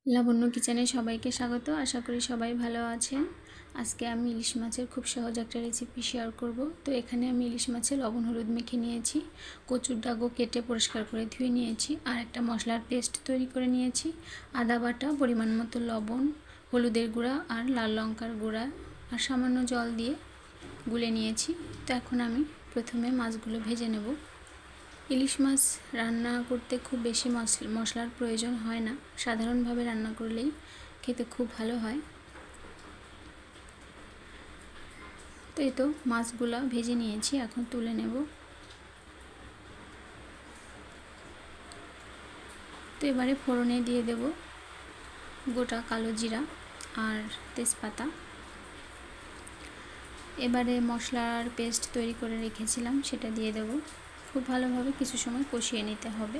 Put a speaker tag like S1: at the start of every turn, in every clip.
S1: লাবণ্য কিচেনে সবাইকে স্বাগত। আশা করি সবাই ভালো আছেন। আজকে আমি ইলিশ মাছের খুব সহজ একটা রেসিপি শেয়ার করব। তো এখানে আমি ইলিশ মাছের লবণ হলুদ মেখে নিয়েছি, কচুর ডাগও কেটে পরিষ্কার করে ধুয়ে নিয়েছি, আর একটা মশলার পেস্ট তৈরি করে নিয়েছি, আদা বাটা, পরিমাণ মতো লবণ, হলুদের গুঁড়া আর লাল লঙ্কার গুঁড়া আর সামান্য জল দিয়ে গুলে নিয়েছি। তো এখন আমি প্রথমে মাছগুলো ভেজে নেব। ইলিশ মাছ রান্না করতে খুব বেশি মশলার প্রয়োজন হয় না, সাধারণভাবে রান্না করলেই খেতে খুব ভালো হয়। তো এই তো মাছগুলো ভেজে নিয়েছি, এখন তুলে নেব। তো এবারে ফোড়নে দিয়ে দেব গোটা কালো জিরা আর তেজপাতা। এবারে মশলার পেস্ট তৈরি করে রেখেছিলাম সেটা দিয়ে দেব। খুব ভালোভাবে কিছু সময় কষিয়ে নিতে হবে।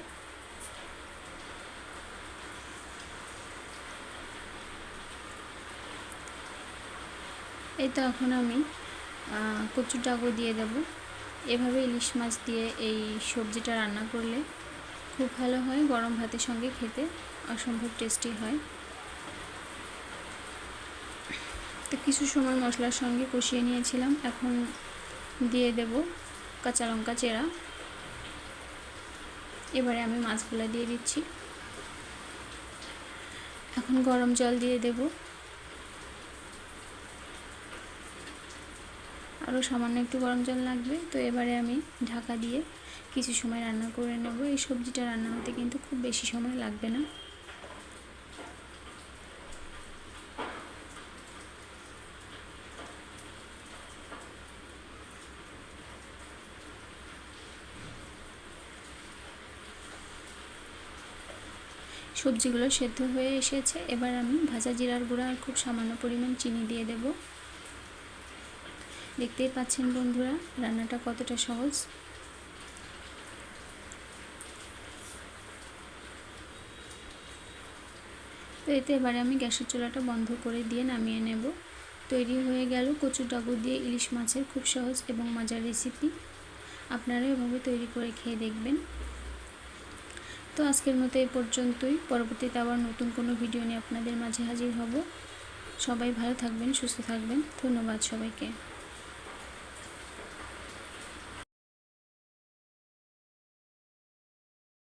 S1: এই তো এখন আমি কচুর ডাগও দিয়ে দেব। এভাবে ইলিশ মাছ দিয়ে এই সবজিটা রান্না করলে খুব ভালো হয়, গরম ভাতের সঙ্গে খেতে অসম্ভব টেস্টি হয়। তো কিছু সময় মশলার সঙ্গে কষিয়ে নিয়েছিলাম, এখন দিয়ে দেব কাঁচা লঙ্কা চেরা। এবারে আমি মাছগুলো দিয়ে দিচ্ছি। এখন গরম জল দিয়ে দেব, আরও সামান্য একটু গরম জল লাগবে। তো এবারে আমি ঢাকা দিয়ে কিছু সময় রান্না করে নেব। এই সবজিটা রান্না হতে কিন্তু খুব বেশি সময় লাগবে না। সবজিগুলো সেদ্ধ হয়ে এসেছে। এবার আমি ভাজা জিরার গুঁড়া আর খুব সামান্য পরিমাণ চিনি দিয়ে দেব। দেখতেই পাচ্ছেন বন্ধুরা রান্নাটা কতটা সহজ। তো এতে এবারে আমি গ্যাসের চুলাটা বন্ধ করে দিয়ে নামিয়ে নেব। তৈরি হয়ে গেল কচুর ডাগু দিয়ে ইলিশ মাছের খুব সহজ এবং মজার রেসিপি। আপনারা এভাবে তৈরি করে খেয়ে দেখবেন। তো আজকের মতো এই পর্যন্তই। পরবর্তীতে আবার নতুন কোনো ভিডিও নিয়ে আপনাদের মাঝে হাজির হব। সবাই ভালো থাকবেন, সুস্থ থাকবেন। ধন্যবাদ সবাইকে।